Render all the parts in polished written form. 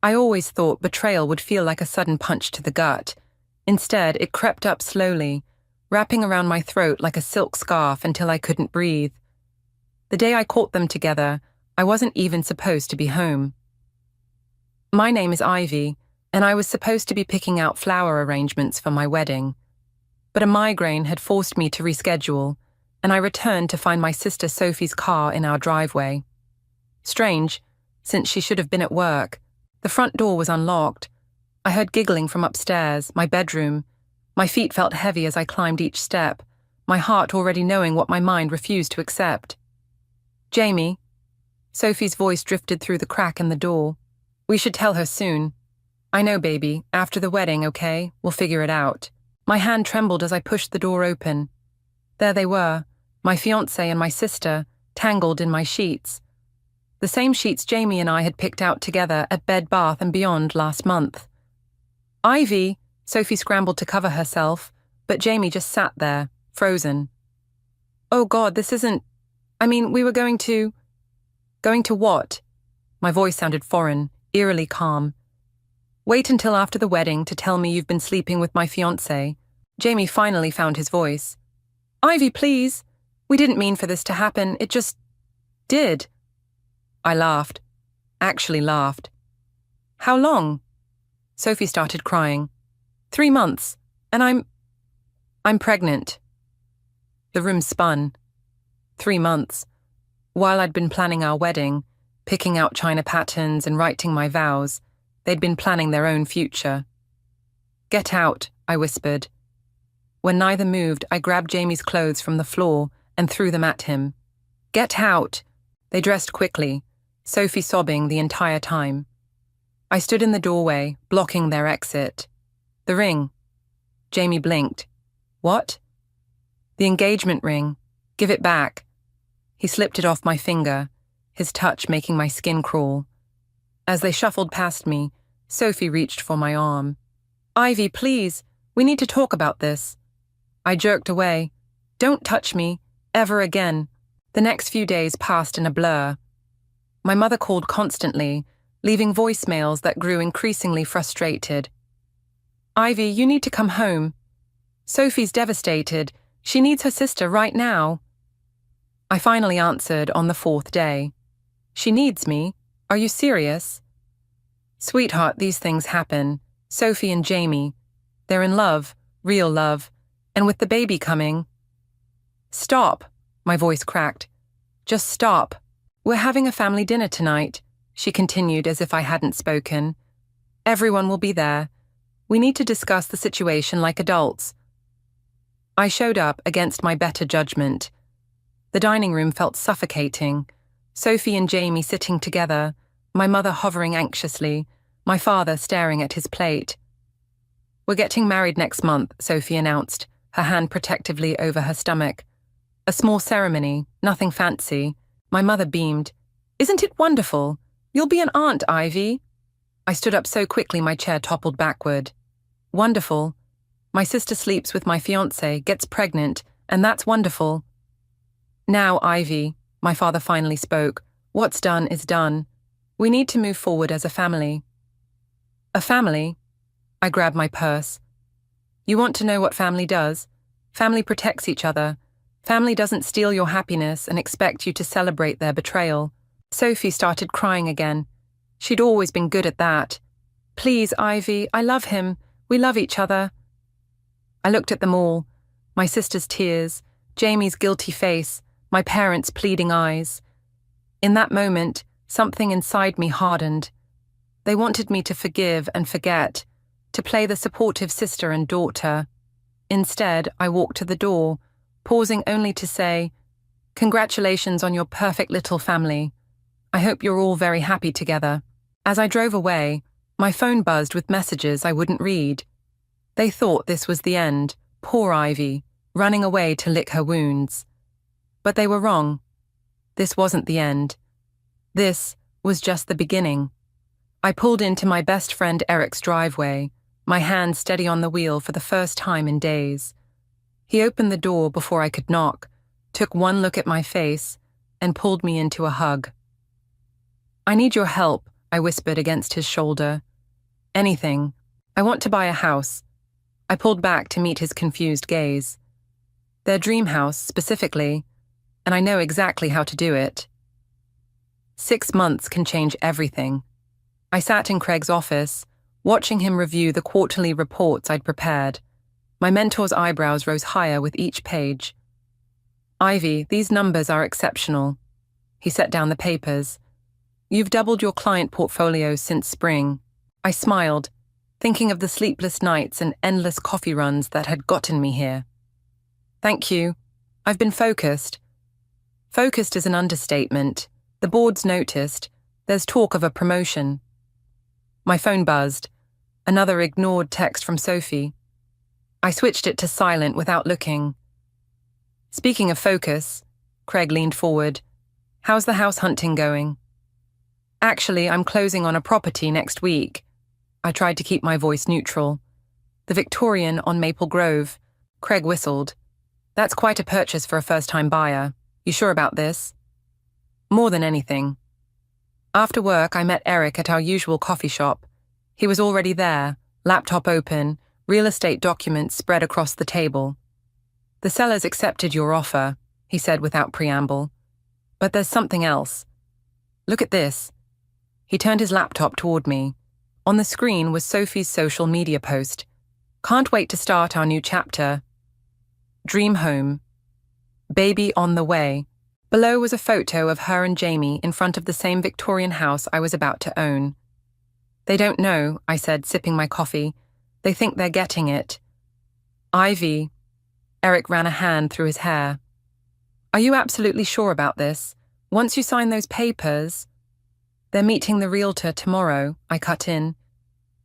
I always thought betrayal would feel like a sudden punch to the gut. Instead, it crept up slowly, wrapping around my throat like a silk scarf until I couldn't breathe. The day I caught them together, I wasn't even supposed to be home. My name is Ivy, and I was supposed to be picking out flower arrangements for my wedding. But a migraine had forced me to reschedule, and I returned to find my sister Sophie's car in our driveway. Strange, since she should have been at work. The front door was unlocked. I heard giggling from upstairs, my bedroom. My feet felt heavy as I climbed each step, my heart already knowing what my mind refused to accept. "Jamie." Sophie's voice drifted through the crack in the door. "We should tell her soon." "I know, baby. After the wedding, okay? We'll figure it out." My hand trembled as I pushed the door open. There they were, my fiancé and my sister, tangled in my sheets. The same sheets Jamie and I had picked out together at Bed Bath & Beyond last month. "Ivy!" Sophie scrambled to cover herself, but Jamie just sat there, frozen. "Oh God, this isn't... we were going to..." "Going to what?" My voice sounded foreign, eerily calm. "Wait until after the wedding to tell me you've been sleeping with my fiancé." Jamie finally found his voice. "Ivy, please! We didn't mean for this to happen, it just... did." I laughed. Actually laughed. "How long?" Sophie started crying. 3 months, and I'm pregnant." The room spun. 3 months. While I'd been planning our wedding, picking out china patterns and writing my vows, they'd been planning their own future. "Get out," I whispered. When neither moved, I grabbed Jamie's clothes from the floor and threw them at him. "Get out!" They dressed quickly, Sophie sobbing the entire time. I stood in the doorway, blocking their exit. "The ring." Jamie blinked. "What?" "The engagement ring. Give it back." He slipped it off my finger, his touch making my skin crawl. As they shuffled past me, Sophie reached for my arm. "Ivy, please, we need to talk about this." I jerked away. "Don't touch me, ever again." The next few days passed in a blur. My mother called constantly, leaving voicemails that grew increasingly frustrated. "Ivy, you need to come home. Sophie's devastated. She needs her sister right now." I finally answered on the 4th day. "She needs me? Are you serious?" "Sweetheart, these things happen. Sophie and Jamie. They're in love, real love, and with the baby coming..." "Stop," my voice cracked. "Just stop. We're having a family dinner tonight," she continued as if I hadn't spoken. "Everyone will be there. We need to discuss the situation like adults." I showed up against my better judgment. The dining room felt suffocating. Sophie and Jamie sitting together, my mother hovering anxiously, my father staring at his plate. "We're getting married next month," Sophie announced, her hand protectively over her stomach. "A small ceremony, nothing fancy." My mother beamed. "Isn't it wonderful? You'll be an aunt, Ivy." I stood up so quickly my chair toppled backward. "Wonderful. My sister sleeps with my fiancé, gets pregnant, and that's wonderful." "Now, Ivy," my father finally spoke, "what's done is done. We need to move forward as a family." "A family?" I grabbed my purse. "You want to know what family does? Family protects each other. Family doesn't steal your happiness and expect you to celebrate their betrayal." Sophie started crying again. She'd always been good at that. "Please, Ivy, I love him. We love each other." I looked at them all. My sister's tears, Jamie's guilty face, my parents' pleading eyes. In that moment, something inside me hardened. They wanted me to forgive and forget, to play the supportive sister and daughter. Instead, I walked to the door, pausing only to say, "Congratulations on your perfect little family. I hope you're all very happy together." As I drove away, my phone buzzed with messages I wouldn't read. They thought this was the end, poor Ivy, running away to lick her wounds. But they were wrong. This wasn't the end. This was just the beginning. I pulled into my best friend Eric's driveway, my hand steady on the wheel for the first time in days. He opened the door before I could knock, took one look at my face, and pulled me into a hug. "I need your help. I whispered against his shoulder. Anything. I want to buy a house. I pulled back to meet his confused gaze. Their dream house, specifically, and I know exactly how to do it. 6 months can change everything. I sat in Craig's office, watching him review the quarterly reports I'd prepared. My mentor's eyebrows rose higher with each page. Ivy, these numbers are exceptional. He set down the papers. You've doubled your client portfolio since spring. I smiled, thinking of the sleepless nights and endless coffee runs that had gotten me here. Thank you. I've been focused. Focused is an understatement. The board's noticed. There's talk of a promotion. My phone buzzed. Another ignored text from Sophie. I switched it to silent without looking. Speaking of focus, Craig leaned forward. How's the house hunting going? Actually, I'm closing on a property next week. I tried to keep my voice neutral. The Victorian on Maple Grove. Craig whistled. That's quite a purchase for a first-time buyer. You sure about this? More than anything. After work, I met Eric at our usual coffee shop. He was already there, laptop open, real estate documents spread across the table. The sellers accepted your offer, he said without preamble. But there's something else. Look at this. He turned his laptop toward me. On the screen was Sophie's social media post. Can't wait to start our new chapter. Dream home. Baby on the way. Below was a photo of her and Jamie in front of the same Victorian house I was about to own. They don't know, I said, sipping my coffee. They think they're getting it. Ivy. Eric ran a hand through his hair. Are you absolutely sure about this? Once you sign those papers... They're meeting the realtor tomorrow, I cut in,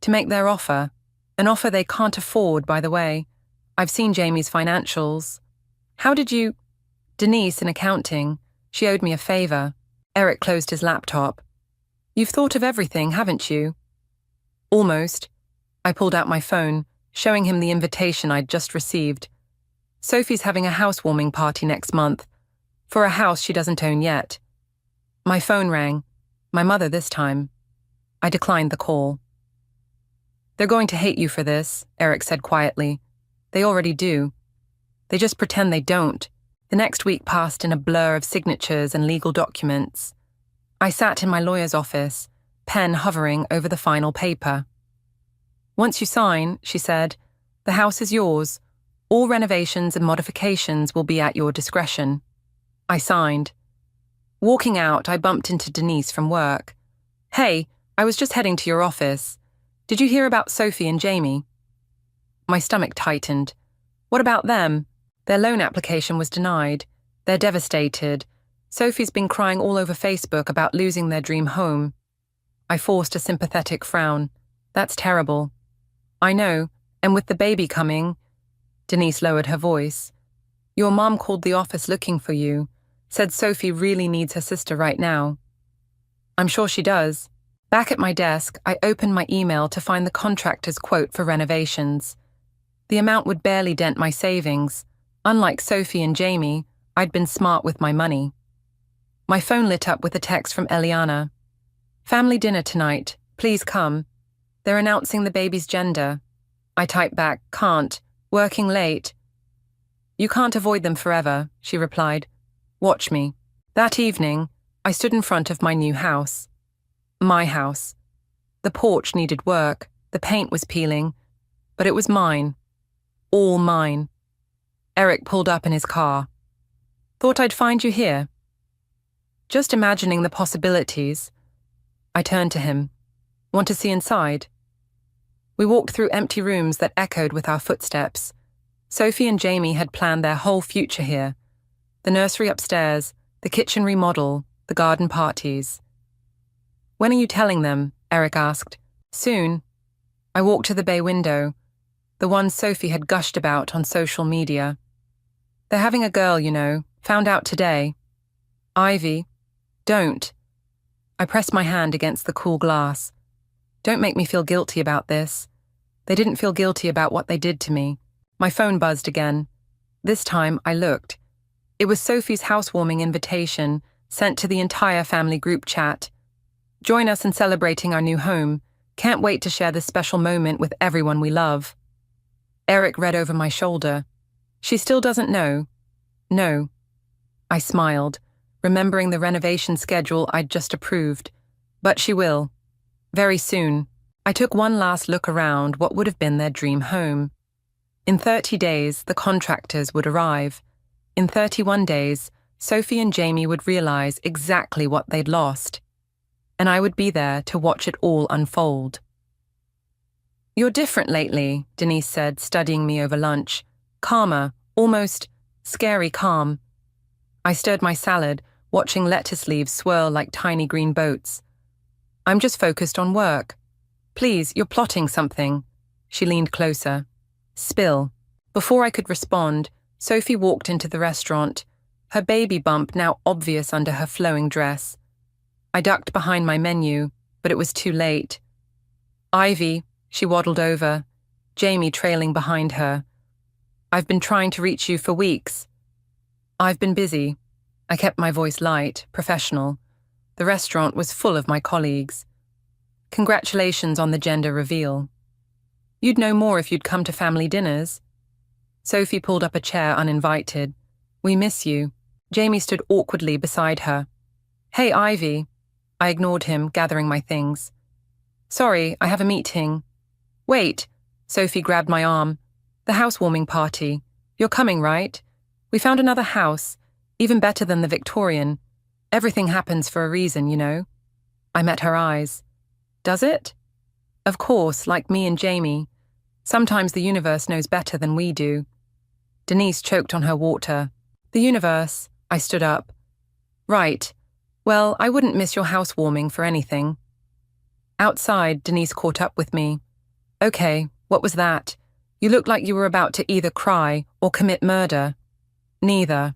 to make their offer. An offer they can't afford, by the way. I've seen Jamie's financials. How did you... Denise in accounting. She owed me a favor. Eric closed his laptop. You've thought of everything, haven't you? Almost. I pulled out my phone, showing him the invitation I'd just received. Sophie's having a housewarming party next month, for a house she doesn't own yet. My phone rang. My mother this time. I declined the call. They're going to hate you for this, Eric said quietly. They already do. They just pretend they don't. The next week passed in a blur of signatures and legal documents. I sat in my lawyer's office, pen hovering over the final paper. Once you sign, she said, the house is yours. All renovations and modifications will be at your discretion. I signed. Walking out, I bumped into Denise from work. Hey, I was just heading to your office. Did you hear about Sophie and Jamie? My stomach tightened. What about them? Their loan application was denied. They're devastated. Sophie's been crying all over Facebook about losing their dream home. I forced a sympathetic frown. That's terrible. I know, and with the baby coming... Denise lowered her voice. Your mom called the office looking for you. Said Sophie really needs her sister right now. I'm sure she does. Back at my desk, I opened my email to find the contractor's quote for renovations. The amount would barely dent my savings. Unlike Sophie and Jamie, I'd been smart with my money. My phone lit up with a text from Eliana. Family dinner tonight. Please come. They're announcing the baby's gender. I typed back, can't. Working late. You can't avoid them forever, she replied. Watch me. That evening, I stood in front of my new house. My house. The porch needed work, the paint was peeling, but it was mine. All mine. Eric pulled up in his car. Thought I'd find you here. Just imagining the possibilities. I turned to him. Want to see inside? We walked through empty rooms that echoed with our footsteps. Sophie and Jamie had planned their whole future here. The nursery upstairs, the kitchen remodel, the garden parties. When are you telling them? Eric asked. Soon. I walked to the bay window, the one Sophie had gushed about on social media. They're having a girl, you know, found out today. Ivy. Don't. I pressed my hand against the cool glass. Don't make me feel guilty about this. They didn't feel guilty about what they did to me. My phone buzzed again. This time, I looked. It was Sophie's housewarming invitation, sent to the entire family group chat. Join us in celebrating our new home. Can't wait to share this special moment with everyone we love. Eric read over my shoulder. She still doesn't know. No. I smiled, remembering the renovation schedule I'd just approved. But she will. Very soon. I took one last look around what would have been their dream home. In 30 days, the contractors would arrive. In 31 days, Sophie and Jamie would realize exactly what they'd lost. And I would be there to watch it all unfold. You're different lately, Denise said, studying me over lunch. Calmer, almost scary calm. I stirred my salad, watching lettuce leaves swirl like tiny green boats. I'm just focused on work. Please, you're plotting something. She leaned closer. Spill. Before I could respond, Sophie walked into the restaurant, her baby bump now obvious under her flowing dress. I ducked behind my menu, but it was too late. Ivy, she waddled over, Jamie trailing behind her. I've been trying to reach you for weeks. I've been busy. I kept my voice light, professional. The restaurant was full of my colleagues. Congratulations on the gender reveal. You'd know more if you'd come to family dinners. Sophie pulled up a chair uninvited. We miss you. Jamie stood awkwardly beside her. Hey, Ivy. I ignored him, gathering my things. Sorry, I have a meeting. Wait. Sophie grabbed my arm. The housewarming party. You're coming, right? We found another house, even better than the Victorian. Everything happens for a reason, you know. I met her eyes. Does it? Of course, like me and Jamie. Sometimes the universe knows better than we do. Denise choked on her water. The universe. I stood up. Right. Well, I wouldn't miss your housewarming for anything. Outside, Denise caught up with me. Okay, what was that? You looked like you were about to either cry or commit murder. Neither.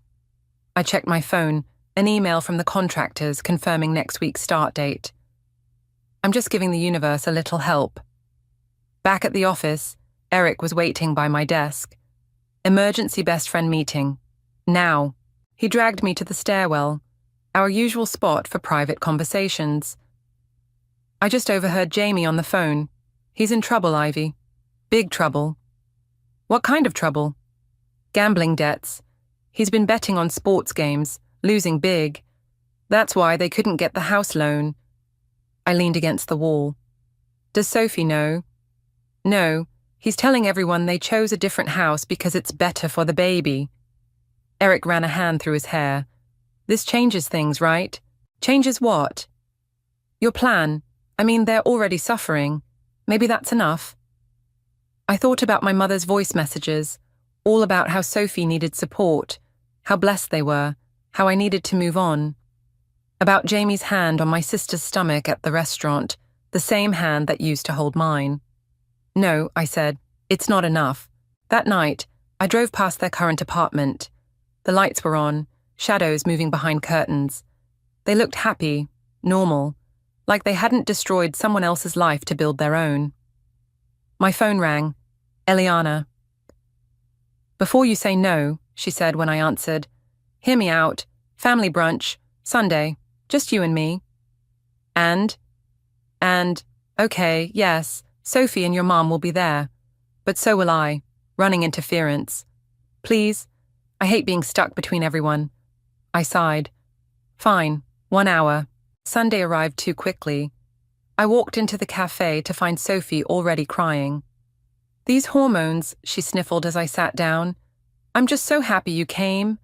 I checked my phone, an email from the contractors confirming next week's start date. I'm just giving the universe a little help. Back at the office, Eric was waiting by my desk. Emergency best friend meeting. Now. He dragged me to the stairwell, our usual spot for private conversations. I just overheard Jamie on the phone. He's in trouble, Ivy. Big trouble. What kind of trouble? Gambling debts. He's been betting on sports games, losing big. That's why they couldn't get the house loan. I leaned against the wall. Does Sophie know? No, he's telling everyone they chose a different house because it's better for the baby. Eric ran a hand through his hair. This changes things, right? Changes what? Your plan. I mean, they're already suffering. Maybe that's enough. I thought about my mother's voice messages, all about how Sophie needed support, how blessed they were, how I needed to move on. About Jamie's hand on my sister's stomach at the restaurant, the same hand that used to hold mine. No, I said, it's not enough. That night, I drove past their current apartment. The lights were on, shadows moving behind curtains. They looked happy, normal, like they hadn't destroyed someone else's life to build their own. My phone rang. Eliana. Before you say no, she said when I answered. Hear me out. Family brunch. Sunday. Just you and me. And, okay, yes, Sophie and your mom will be there. But so will I. Running interference. Please. I hate being stuck between everyone. I sighed. Fine. 1 hour. Sunday arrived too quickly. I walked into the cafe to find Sophie already crying. These hormones, she sniffled as I sat down. I'm just so happy you came.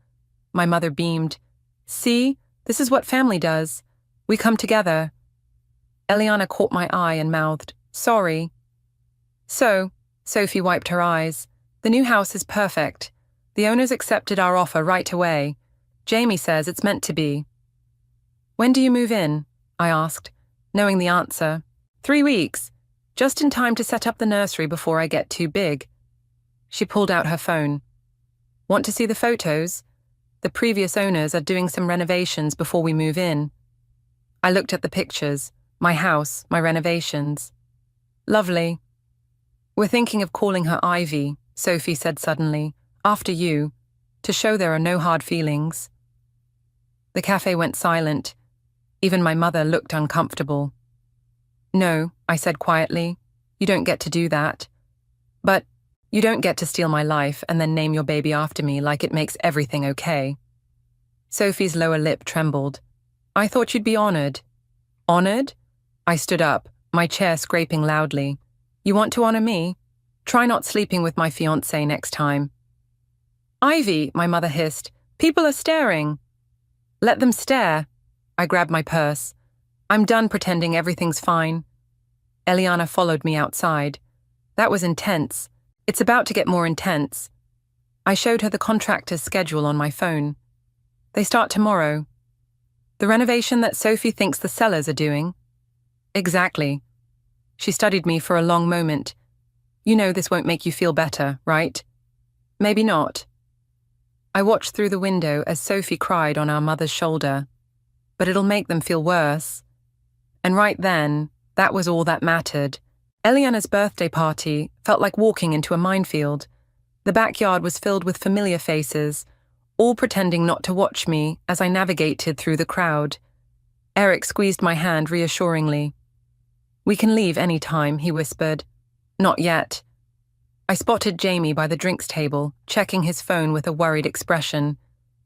My mother beamed. See, this is what family does. We come together. Eliana caught my eye and mouthed, sorry. So, Sophie wiped her eyes. The new house is perfect. The owners accepted our offer right away. Jamie says it's meant to be. When do you move in? I asked, knowing the answer. 3 weeks. Just in time to set up the nursery before I get too big. She pulled out her phone. Want to see the photos? The previous owners are doing some renovations before we move in. I looked at the pictures, my house, my renovations. Lovely. We're thinking of calling her Ivy, Sophie said suddenly, after you, to show there are no hard feelings. The cafe went silent. Even my mother looked uncomfortable. "No," I said quietly. "You don't get to do that. But you don't get to steal my life and then name your baby after me like it makes everything okay." Sophie's lower lip trembled. "I thought you'd be honored." "Honored?" I stood up, my chair scraping loudly. "You want to honor me? Try not sleeping with my fiancé next time." "Ivy," my mother hissed, "people are staring." "Let them stare." I grabbed my purse. "I'm done pretending everything's fine." Eliana followed me outside. That was intense. It's about to get more intense. I showed her the contractor's schedule on my phone. They start tomorrow. "The renovation that Sophie thinks the sellers are doing?" "Exactly." She studied me for a long moment. "You know this won't make you feel better, right?" "Maybe not." I watched through the window as Sophie cried on our mother's shoulder. "But it'll make them feel worse." And right then, that was all that mattered. Eliana's birthday party felt like walking into a minefield. The backyard was filled with familiar faces, all pretending not to watch me as I navigated through the crowd. Eric squeezed my hand reassuringly. "We can leave any time," he whispered. "Not yet." I spotted Jamie by the drinks table, checking his phone with a worried expression.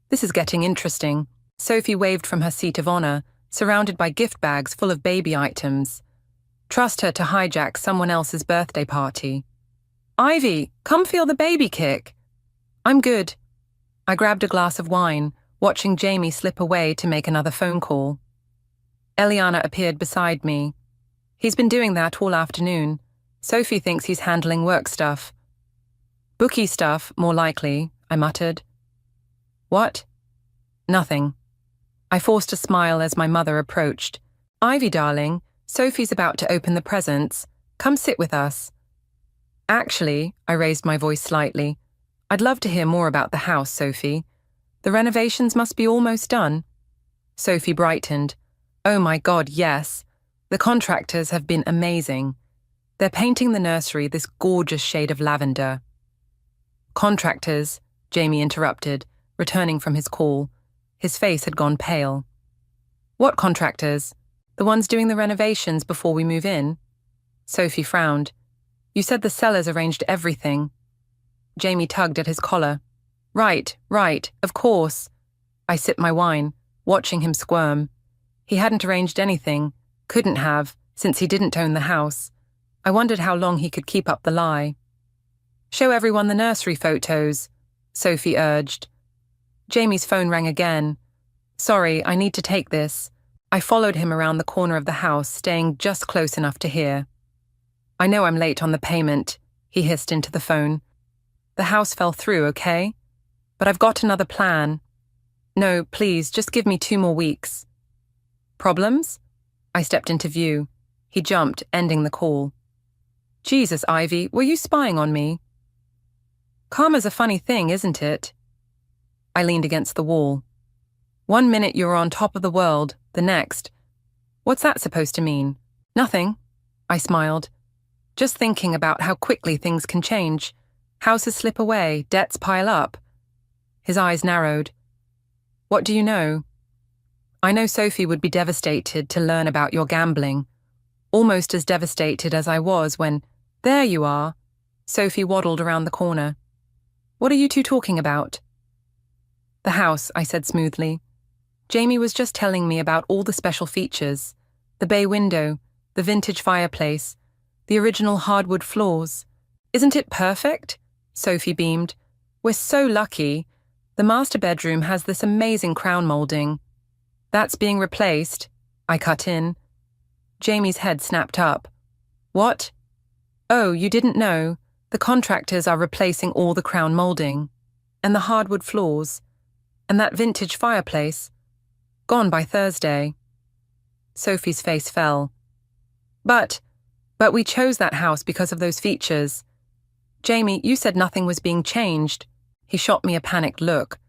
"This is getting interesting." Sophie waved from her seat of honor, surrounded by gift bags full of baby items. Trust her to hijack someone else's birthday party. "Ivy, come feel the baby kick." "I'm good." I grabbed a glass of wine, watching Jamie slip away to make another phone call. Eliana appeared beside me. "He's been doing that all afternoon. Sophie thinks he's handling work stuff." "Bookie stuff, more likely," I muttered. "What?" "Nothing." I forced a smile as my mother approached. "Ivy, darling, Sophie's about to open the presents. Come sit with us." "Actually," I raised my voice slightly, "I'd love to hear more about the house, Sophie. The renovations must be almost done." Sophie brightened. "Oh my God, yes. The contractors have been amazing. They're painting the nursery this gorgeous shade of lavender." "Contractors," Jamie interrupted, returning from his call. His face had gone pale. "What contractors? The ones doing the renovations before we move in?" Sophie frowned. "You said the sellers arranged everything." Jamie tugged at his collar. Right, of course." I sipped my wine, watching him squirm. He hadn't arranged anything, couldn't have, since he didn't own the house. I wondered how long he could keep up the lie. "Show everyone the nursery photos," Sophie urged. Jamie's phone rang again. "Sorry, I need to take this." I followed him around the corner of the house, staying just close enough to hear. "I know I'm late on the payment," he hissed into the phone. "The house fell through, okay? But I've got another plan." "No, please, just give me 2 more weeks." "Problems?" I stepped into view. He jumped, ending the call. "Jesus, Ivy, were you spying on me?" "Karma's a funny thing, isn't it?" I leaned against the wall. "One minute you're on top of the world, the next. What's that supposed to mean?" "Nothing," I smiled. "Just thinking about how quickly things can change. Houses slip away, debts pile up." His eyes narrowed. "What do you know?" "I know Sophie would be devastated to learn about your gambling. Almost as devastated as I was when, there you are." Sophie waddled around the corner. "What are you two talking about?" "The house," I said smoothly. "Jamie was just telling me about all the special features. The bay window, the vintage fireplace, the original hardwood floors. Isn't it perfect?" Sophie beamed. "We're so lucky. The master bedroom has this amazing crown molding." "That's being replaced," I cut in. Jamie's head snapped up. "What?" "Oh, you didn't know? The contractors are replacing all the crown molding. And the hardwood floors. And that vintage fireplace. Gone by Thursday." Sophie's face fell. But we chose that house because of those features." "Jamie, you said nothing was being changed." He shot me a panicked look.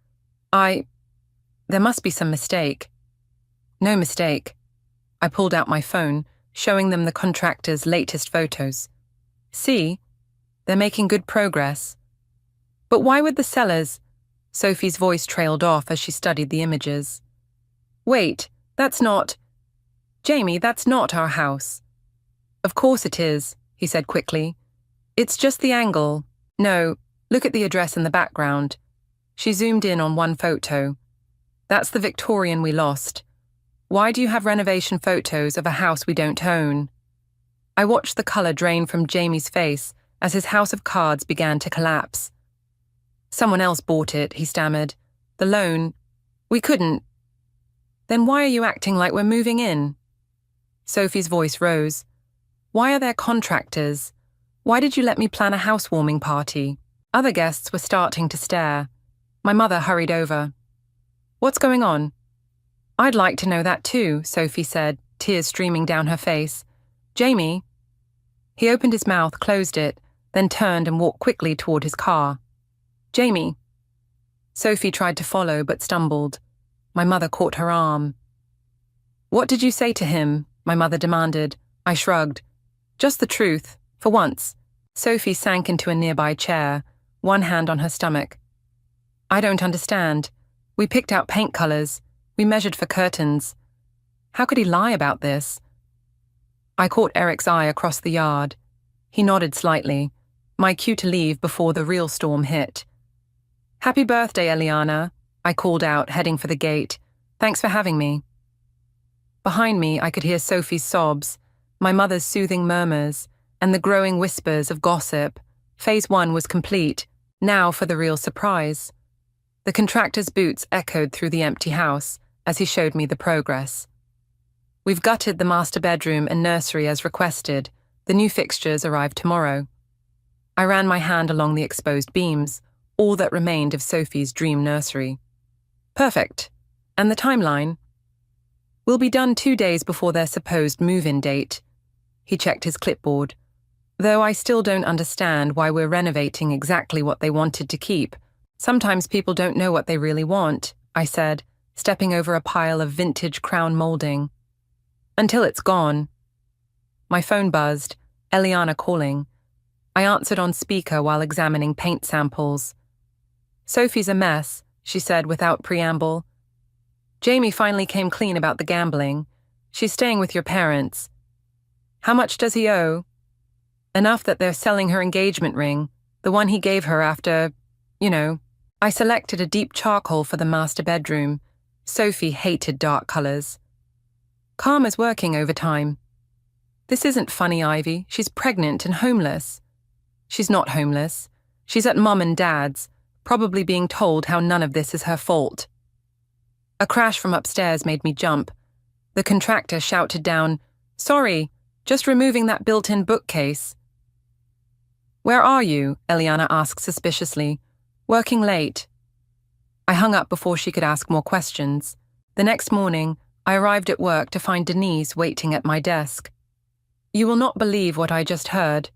There must be some mistake." "No mistake." I pulled out my phone, showing them the contractor's latest photos. "See? They're making good progress." "But why would the sellers—" Sophie's voice trailed off as she studied the images. "Wait, that's not—" Jamie, that's not our house. Of course it is, he said quickly. It's just the angle. No, look at the address in the background. She zoomed in on one photo. That's the Victorian we lost. Why do you have renovation photos of a house we don't own? I watched the colour drain from Jamie's face as his house of cards began to collapse. Someone else bought it, he stammered. The loan. We couldn't. Then why are you acting like we're moving in? Sophie's voice rose. Why are there contractors? Why did you let me plan a housewarming party? Other guests were starting to stare. My mother hurried over. What's going on? I'd like to know that too, Sophie said, tears streaming down her face. Jamie? He opened his mouth, closed it, then turned and walked quickly toward his car. Jamie. Sophie tried to follow but stumbled. My mother caught her arm. What did you say to him? My mother demanded. I shrugged. Just the truth, for once. Sophie sank into a nearby chair, one hand on her stomach. I don't understand. We picked out paint colours. We measured for curtains. How could he lie about this? I caught Eric's eye across the yard. He nodded slightly, my cue to leave before the real storm hit. Happy birthday, Eliana, I called out, heading for the gate. Thanks for having me. Behind me, I could hear Sophie's sobs, my mother's soothing murmurs, and the growing whispers of gossip. Phase 1 was complete. Now for the real surprise. The contractor's boots echoed through the empty house as he showed me the progress. We've gutted the master bedroom and nursery as requested. The new fixtures arrive tomorrow. I ran my hand along the exposed beams, all that remained of Sophie's dream nursery. Perfect. And the timeline? We'll be done 2 days before their supposed move-in date. He checked his clipboard. Though I still don't understand why we're renovating exactly what they wanted to keep. Sometimes people don't know what they really want, I said, stepping over a pile of vintage crown molding. Until it's gone. My phone buzzed, Eliana calling. I answered on speaker while examining paint samples. Sophie's a mess, she said without preamble. Jamie finally came clean about the gambling. She's staying with your parents. How much does he owe? Enough that they're selling her engagement ring, the one he gave her after, I selected a deep charcoal for the master bedroom. Sophie hated dark colours. Karma's working overtime. This isn't funny, Ivy. She's pregnant and homeless. She's not homeless. She's at Mum and Dad's, probably being told how none of this is her fault. A crash from upstairs made me jump. The contractor shouted down, Sorry, just removing that built-in bookcase. Where are you? Eliana asked suspiciously. Working late. I hung up before she could ask more questions. The next morning, I arrived at work to find Denise waiting at my desk. You will not believe what I just heard.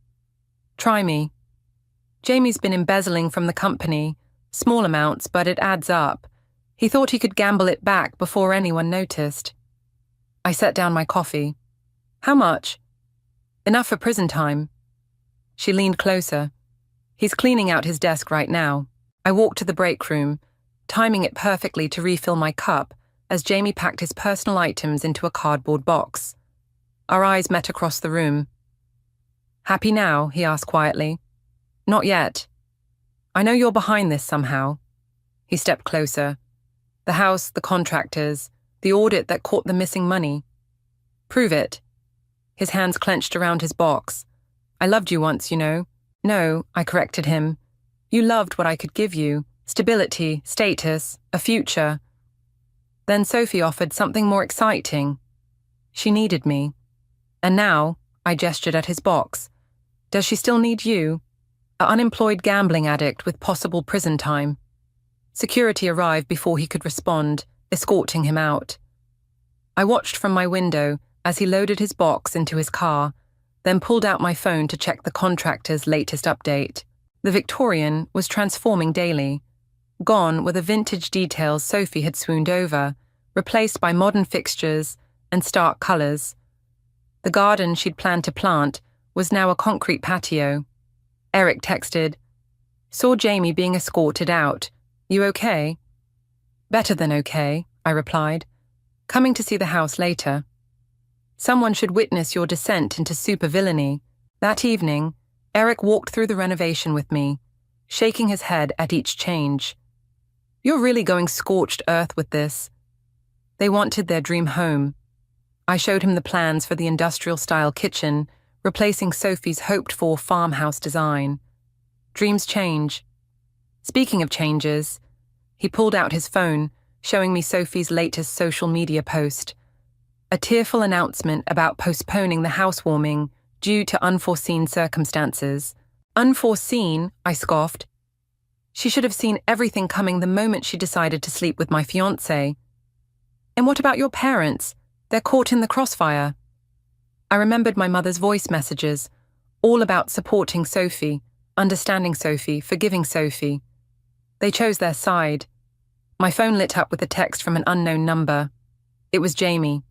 Try me. Jamie's been embezzling from the company. Small amounts, but it adds up. He thought he could gamble it back before anyone noticed. I set down my coffee. How much? Enough for prison time. She leaned closer. He's cleaning out his desk right now. I walked to the break room, timing it perfectly to refill my cup as Jamie packed his personal items into a cardboard box. Our eyes met across the room. Happy now? He asked quietly. Not yet. I know you're behind this somehow. He stepped closer. The house, the contractors, the audit that caught the missing money. Prove it. His hands clenched around his box. I loved you once, No, I corrected him. You loved what I could give you. Stability, status, a future. Then Sophie offered something more exciting. She needed me. And now, I gestured at his box. Does she still need you? An unemployed gambling addict with possible prison time. Security arrived before he could respond, escorting him out. I watched from my window as he loaded his box into his car, then pulled out my phone to check the contractor's latest update. The Victorian was transforming daily. Gone were the vintage details Sophie had swooned over, replaced by modern fixtures and stark colours. The garden she'd planned to plant was now a concrete patio. Eric texted, Saw Jamie being escorted out. You okay? Better than okay, I replied. Coming to see the house later. Someone should witness your descent into supervillainy. That evening, Eric walked through the renovation with me, shaking his head at each change. You're really going scorched earth with this. They wanted their dream home. I showed him the plans for the industrial-style kitchen, replacing Sophie's hoped-for farmhouse design. Dreams change. Speaking of changes, he pulled out his phone, showing me Sophie's latest social media post. A tearful announcement about postponing the housewarming due to unforeseen circumstances. Unforeseen, I scoffed. She should have seen everything coming the moment she decided to sleep with my fiancé. And what about your parents? They're caught in the crossfire. I remembered my mother's voice messages, all about supporting Sophie, understanding Sophie, forgiving Sophie. They chose their side. My phone lit up with a text from an unknown number. It was Jamie.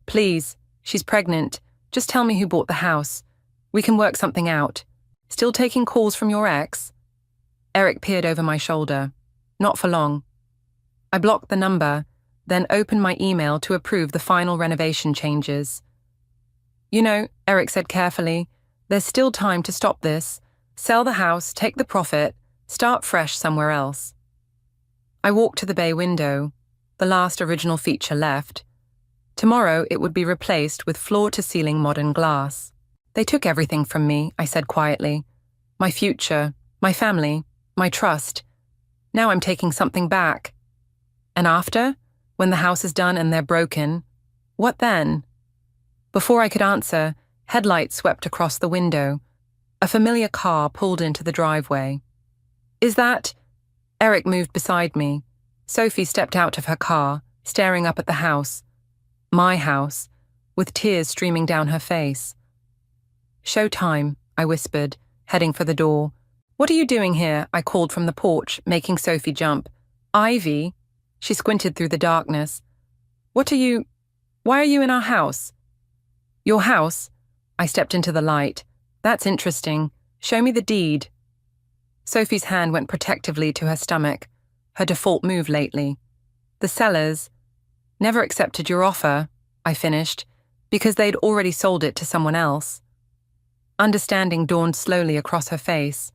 Please, she's pregnant. Just tell me who bought the house. We can work something out. Still taking calls from your ex? Eric peered over my shoulder. Not for long. I blocked the number, then opened my email to approve the final renovation changes. You know, Eric said carefully, there's still time to stop this. Sell the house, take the profit, start fresh somewhere else. I walked to the bay window, the last original feature left. Tomorrow it would be replaced with floor-to-ceiling modern glass. They took everything from me, I said quietly. My future, my family, my trust. Now I'm taking something back. And after, when the house is done and they're broken, what then? Before I could answer, headlights swept across the window. A familiar car pulled into the driveway. Is that... Eric moved beside me. Sophie stepped out of her car, staring up at the house. My house, with tears streaming down her face. Showtime, I whispered, heading for the door. What are you doing here? I called from the porch, making Sophie jump. Ivy? She squinted through the darkness. Why are you in our house? Your house? I stepped into the light. That's interesting. Show me the deed. Sophie's hand went protectively to her stomach, her default move lately. The sellers never accepted your offer, I finished, because they'd already sold it to someone else. Understanding dawned slowly across her face.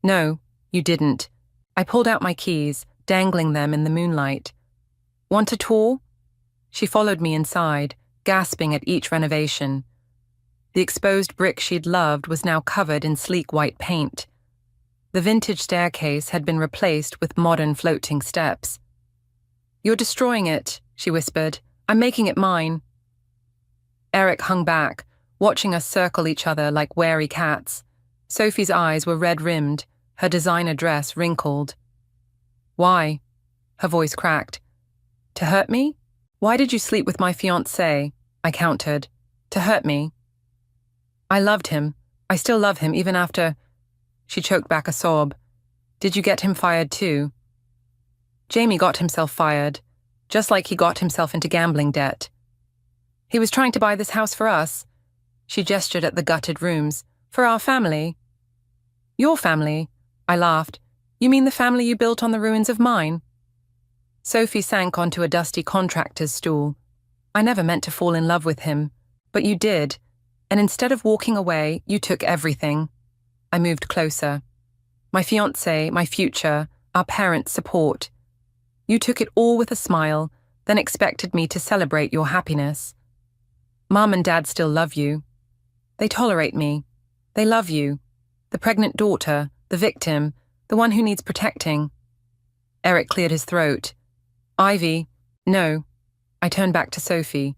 No, you didn't. I pulled out my keys, dangling them in the moonlight. Want a tour? She followed me inside, gasping at each renovation. The exposed brick she'd loved was now covered in sleek white paint. The vintage staircase had been replaced with modern floating steps. You're destroying it, she whispered. I'm making it mine. Eric hung back, watching us circle each other like wary cats. Sophie's eyes were red-rimmed, her designer dress wrinkled. Why? Her voice cracked. To hurt me? Why did you sleep with my fiancé? I countered. To hurt me. I loved him. I still love him, even after... She choked back a sob. Did you get him fired too? Jamie got himself fired, just like he got himself into gambling debt. He was trying to buy this house for us. She gestured at the gutted rooms. For our family. Your family? I laughed. You mean the family you built on the ruins of mine? Sophie sank onto a dusty contractor's stool. I never meant to fall in love with him, but you did, and instead of walking away, you took everything. I moved closer. My fiancé, my future, our parents' support. You took it all with a smile, then expected me to celebrate your happiness. Mom and Dad still love you. They tolerate me. They love you. The pregnant daughter, the victim, the one who needs protecting. Eric cleared his throat. Ivy, no. I turned back to Sophie.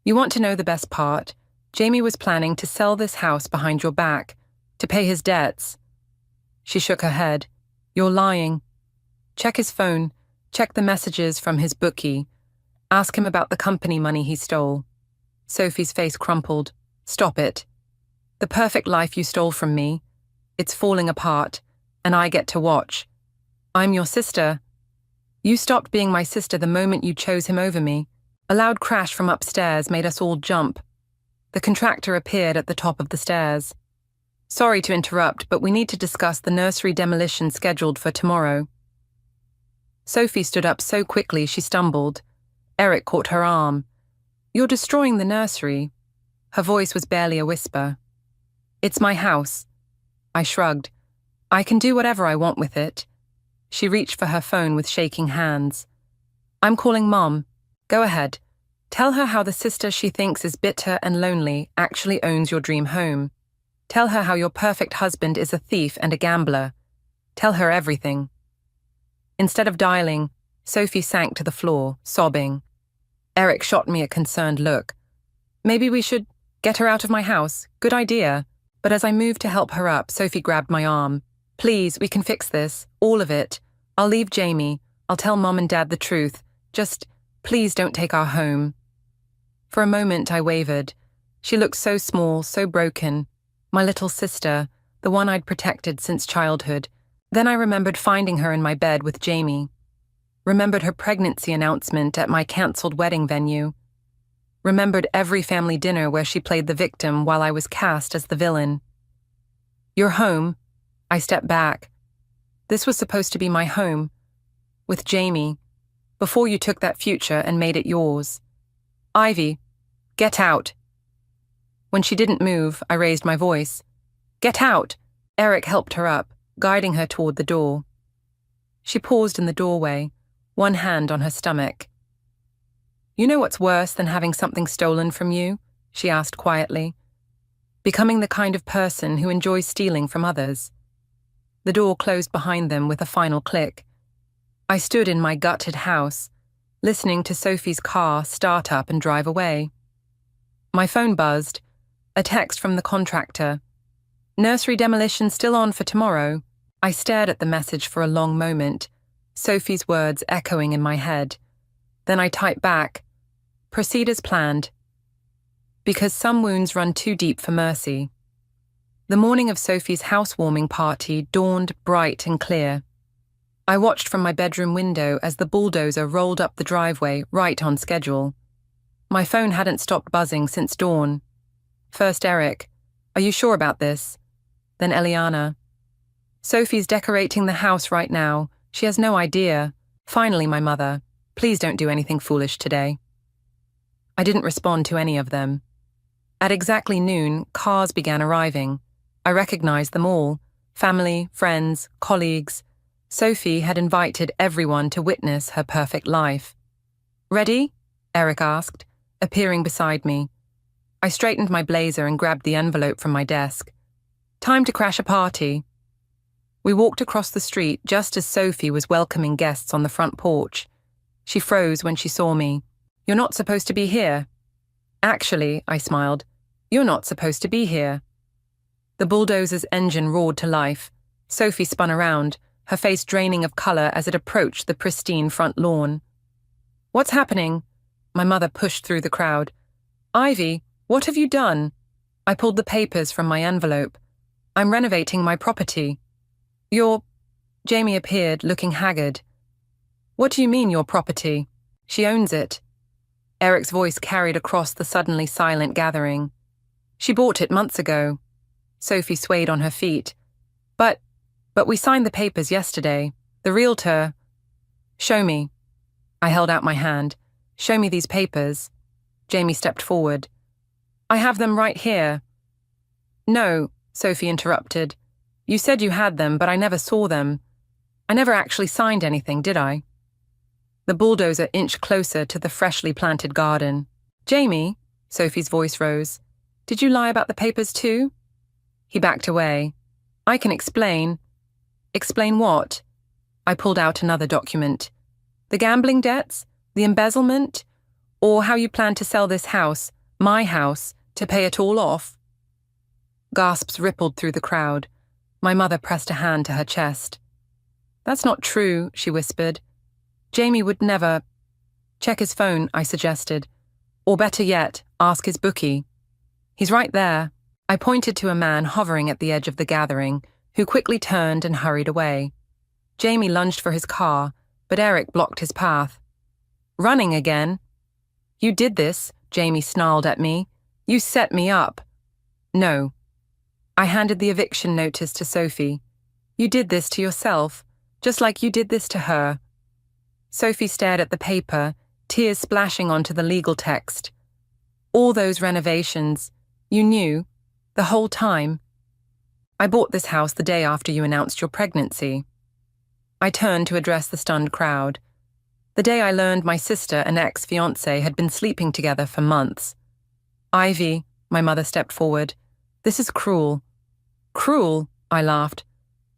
You want to know the best part? Jamie was planning to sell this house behind your back, to pay his debts. She shook her head. You're lying. Check his phone. Check the messages from his bookie. Ask him about the company money he stole. Sophie's face crumpled. Stop it. The perfect life you stole from me. It's falling apart, and I get to watch. I'm your sister. You stopped being my sister the moment you chose him over me. A loud crash from upstairs made us all jump. The contractor appeared at the top of the stairs. Sorry to interrupt, but we need to discuss the nursery demolition scheduled for tomorrow. Sophie stood up so quickly she stumbled. Eric caught her arm. You're destroying the nursery. Her voice was barely a whisper. "It's my house." I shrugged. "I can do whatever I want with it." She reached for her phone with shaking hands. "I'm calling Mom. Go ahead. Tell her how the sister she thinks is bitter and lonely actually owns your dream home. Tell her how your perfect husband is a thief and a gambler. Tell her everything." Instead of dialing, Sophie sank to the floor, sobbing. Eric shot me a concerned look. "Maybe we should get her out of my house. Good idea." But as I moved to help her up, Sophie grabbed my arm. "Please, we can fix this. All of it. I'll leave Jamie. I'll tell Mom and Dad the truth. Just, please don't take our home." For a moment, I wavered. She looked so small, so broken. My little sister, the one I'd protected since childhood. Then I remembered finding her in my bed with Jamie. Remembered her pregnancy announcement at my cancelled wedding venue. Remembered every family dinner where she played the victim while I was cast as the villain. "You're home." I stepped back. This was supposed to be my home. With Jamie. Before you took that future and made it yours. "Ivy, get out." When she didn't move, I raised my voice. "Get out!" Eric helped her up, guiding her toward the door. She paused in the doorway, one hand on her stomach. "You know what's worse than having something stolen from you?" she asked quietly. "Becoming the kind of person who enjoys stealing from others." The door closed behind them with a final click. I stood in my gutted house, listening to Sophie's car start up and drive away. My phone buzzed, a text from the contractor. "Nursery demolition still on for tomorrow." I stared at the message for a long moment, Sophie's words echoing in my head. Then I typed back, "Proceed as planned." Because some wounds run too deep for mercy. The morning of Sophie's housewarming party dawned bright and clear. I watched from my bedroom window as the bulldozer rolled up the driveway right on schedule. My phone hadn't stopped buzzing since dawn. First Eric, "Are you sure about this?" Then Eliana, "Sophie's decorating the house right now. She has no idea." Finally my mother, "Please don't do anything foolish today." I didn't respond to any of them. At exactly noon, cars began arriving. I recognized them all. Family, friends, colleagues. Sophie had invited everyone to witness her perfect life. "Ready?" Eric asked, appearing beside me. I straightened my blazer and grabbed the envelope from my desk. "Time to crash a party." We walked across the street just as Sophie was welcoming guests on the front porch. She froze when she saw me. "You're not supposed to be here." "Actually," I smiled, "you're not supposed to be here." The bulldozer's engine roared to life. Sophie spun around, her face draining of color as it approached the pristine front lawn. "What's happening?" My mother pushed through the crowd. "Ivy, what have you done?" I pulled the papers from my envelope. "I'm renovating my property." "Your—" Jamie appeared, looking haggard. "What do you mean, your property?" "She owns it." Eric's voice carried across the suddenly silent gathering. "She bought it months ago." Sophie swayed on her feet. But we signed the papers yesterday. The realtor—" "Show me." I held out my hand. "Show me these papers." Jamie stepped forward. "I have them right here." "No," Sophie interrupted. "You said you had them, but I never saw them. I never actually signed anything, did I?" The bulldozer inched closer to the freshly planted garden. "Jamie," Sophie's voice rose, "did you lie about the papers too?" He backed away. "I can explain." "Explain what?" I pulled out another document. "The gambling debts? The embezzlement? Or how you plan to sell this house, my house, to pay it all off?" Gasps rippled through the crowd. My mother pressed a hand to her chest. "That's not true," she whispered. "Jamie would never—" "Check his phone," I suggested. "Or better yet, ask his bookie." "He's right there." I pointed to a man hovering at the edge of the gathering, who quickly turned and hurried away. Jamie lunged for his car, but Eric blocked his path. "Running again?" "You did this," Jamie snarled at me. "You set me up." "No." I handed the eviction notice to Sophie. "You did this to yourself, just like you did this to her." Sophie stared at the paper, tears splashing onto the legal text. "All those renovations, You knew, the whole time. I bought this house the day after you announced your pregnancy. I turned to address the stunned crowd. The day I learned my sister and ex-fiancé had been sleeping together for months. Ivy, my mother stepped forward. This is cruel. Cruel, I laughed.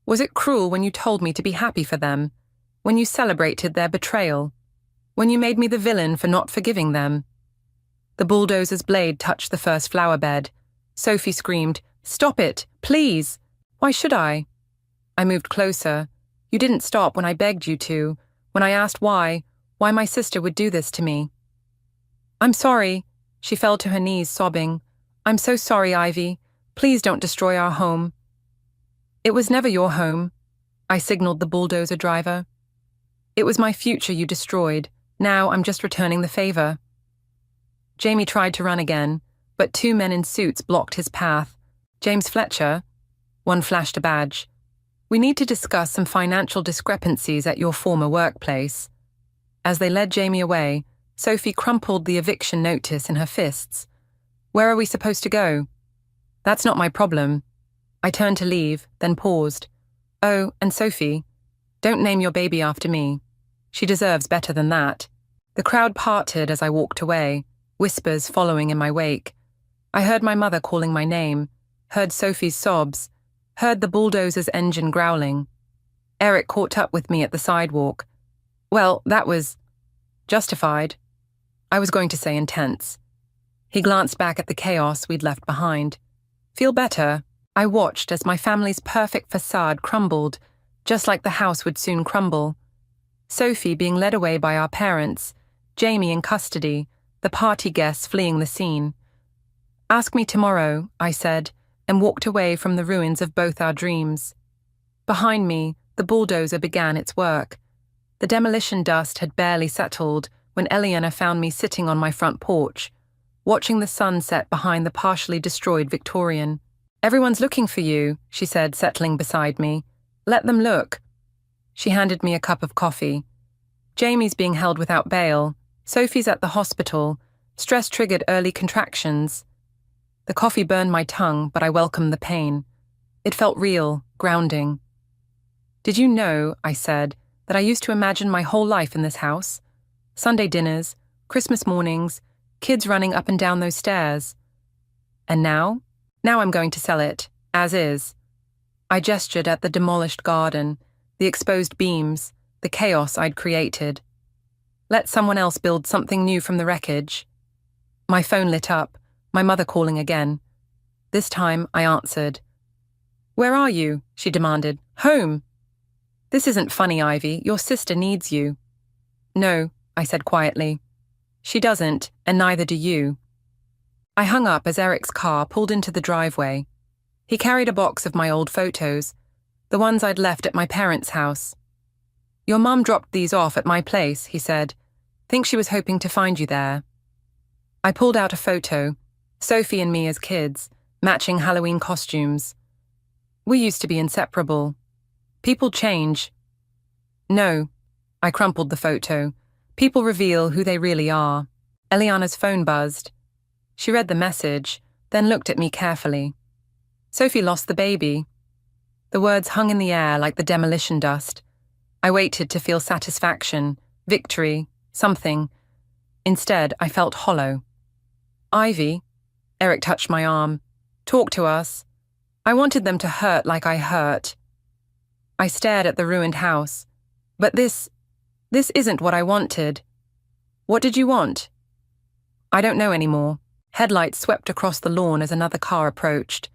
Was it cruel when you told me to be happy for them? When you celebrated their betrayal? When you made me the villain for not forgiving them? The bulldozer's blade touched the first flower bed. Sophie screamed, "Stop it, please!" Why should I? I moved closer. You didn't stop when I begged you to, when I asked why my sister would do this to me. I'm sorry. She fell to her knees, sobbing. I'm so sorry, Ivy. Please don't destroy our home. It was never your home, I signaled the bulldozer driver. It was my future you destroyed. Now I'm just returning the favor. Jamie tried to run again, but 2 men in suits blocked his path. James Fletcher. One flashed a badge. We need to discuss some financial discrepancies at your former workplace. As they led Jamie away, Sophie crumpled the eviction notice in her fists. Where are we supposed to go? That's not my problem. I turned to leave, then paused. Oh, and Sophie, don't name your baby after me. She deserves better than that. The crowd parted as I walked away, whispers following in my wake. I heard my mother calling my name, heard Sophie's sobs, heard the bulldozer's engine growling. Eric caught up with me at the sidewalk. Well, that was justified. I was going to say intense. He glanced back at the chaos we'd left behind. Feel better? I watched as my family's perfect facade crumbled, just like the house would soon crumble. Sophie being led away by our parents, Jamie in custody, the party guests fleeing the scene. Ask me tomorrow, I said, and walked away from the ruins of both our dreams. Behind me, the bulldozer began its work. The demolition dust had barely settled when Eliana found me sitting on my front porch, watching the sun set behind the partially destroyed Victorian. Everyone's looking for you, she said, settling beside me. Let them look. She handed me a cup of coffee. Jamie's being held without bail. Sophie's at the hospital. Stress triggered early contractions. The coffee burned my tongue, but I welcomed the pain. It felt real, grounding. Did you know, I said, that I used to imagine my whole life in this house? Sunday dinners, Christmas mornings, kids running up and down those stairs. And now? Now I'm going to sell it, as is. I gestured at the demolished garden, the exposed beams, the chaos I'd created. Let someone else build something new from the wreckage. My phone lit up, my mother calling again. This time I answered. Where are you? She demanded. Home. This isn't funny, Ivy. Your sister needs you. No, I said quietly. She doesn't, and neither do you. I hung up as Eric's car pulled into the driveway. He carried a box of my old photos, the ones I'd left at my parents' house. Your mum dropped these off at my place, he said. Think she was hoping to find you there. I pulled out a photo, Sophie and me as kids, matching Halloween costumes. We used to be inseparable. People change. No, I crumpled the photo. People reveal who they really are. Eliana's phone buzzed. She read the message, then looked at me carefully. Sophie lost the baby. The words hung in the air like the demolition dust. I waited to feel satisfaction, victory, something. Instead, I felt hollow. Ivy, Eric touched my arm. Talk to us. I wanted them to hurt like I hurt. I stared at the ruined house. But this isn't what I wanted. What did you want? I don't know anymore. Headlights swept across the lawn as another car approached.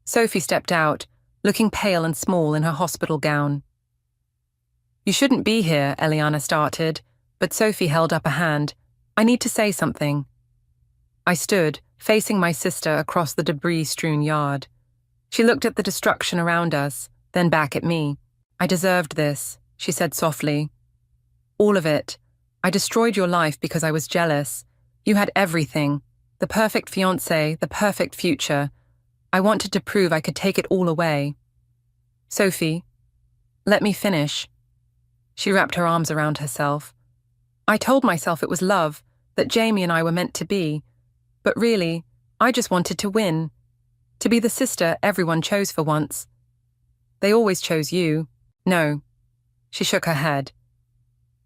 Sophie stepped out, looking pale and small in her hospital gown. You shouldn't be here, Eliana started, but Sophie held up a hand. I need to say something. I stood, facing my sister across the debris-strewn yard. She looked at the destruction around us, then back at me. I deserved this, she said softly. All of it. I destroyed your life because I was jealous. You had everything. The perfect fiancé, the perfect future. I wanted to prove I could take it all away. Sophie, let me finish. She wrapped her arms around herself. I told myself it was love, that Jamie and I were meant to be. But really, I just wanted to win. To be the sister everyone chose for once. They always chose you. No. She shook her head.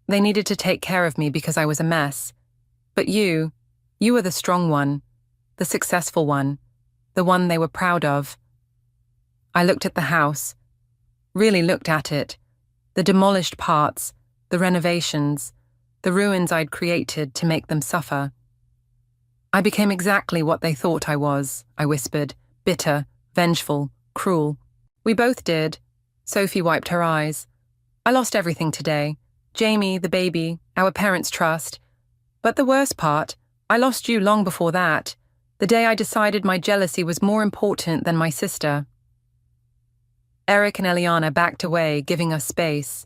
They needed to take care of me because I was a mess. But you were the strong one, the successful one, the one they were proud of. I looked at the house, really looked at it, the demolished parts, the renovations, the ruins I'd created to make them suffer. I became exactly what they thought I was, I whispered, bitter, vengeful, cruel. We both did. Sophie wiped her eyes. I lost everything today. Jamie, the baby, our parents' trust. But the worst part, I lost you long before that, the day I decided my jealousy was more important than my sister. Eric and Eliana backed away, giving us space.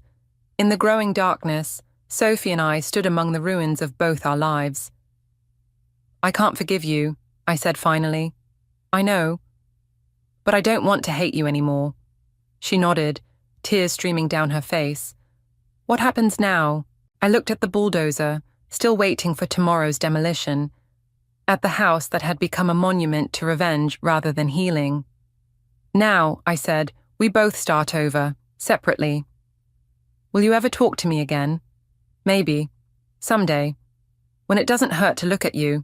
In the growing darkness, Sophie and I stood among the ruins of both our lives. I can't forgive you, I said finally. I know. But I don't want to hate you anymore. She nodded, tears streaming down her face. What happens now? I looked at the bulldozer, still waiting for tomorrow's demolition, at the house that had become a monument to revenge rather than healing. Now, I said, we both start over, separately. Will you ever talk to me again? Maybe. Someday. When it doesn't hurt to look at you.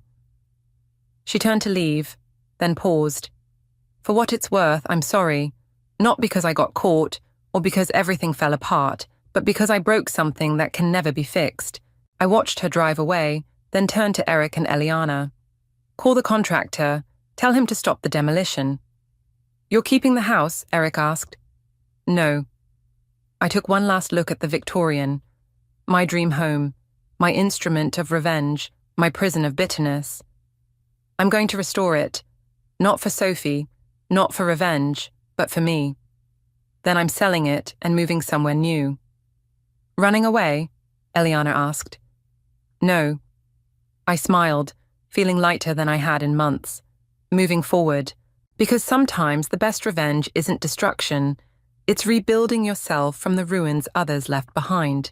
She turned to leave, then paused. For what it's worth, I'm sorry. Not because I got caught, or because everything fell apart, but because I broke something that can never be fixed. I watched her drive away, then turned to Eric and Eliana. Call the contractor. Tell him to stop the demolition. You're keeping the house? Eric asked. No. I took one last look at the Victorian, my dream home, my instrument of revenge, my prison of bitterness. I'm going to restore it, not for Sophie, not for revenge, but for me. Then I'm selling it and moving somewhere new. Running away? Eliana asked. No. I smiled, feeling lighter than I had in months, moving forward. Because sometimes the best revenge isn't destruction, it's rebuilding yourself from the ruins others left behind.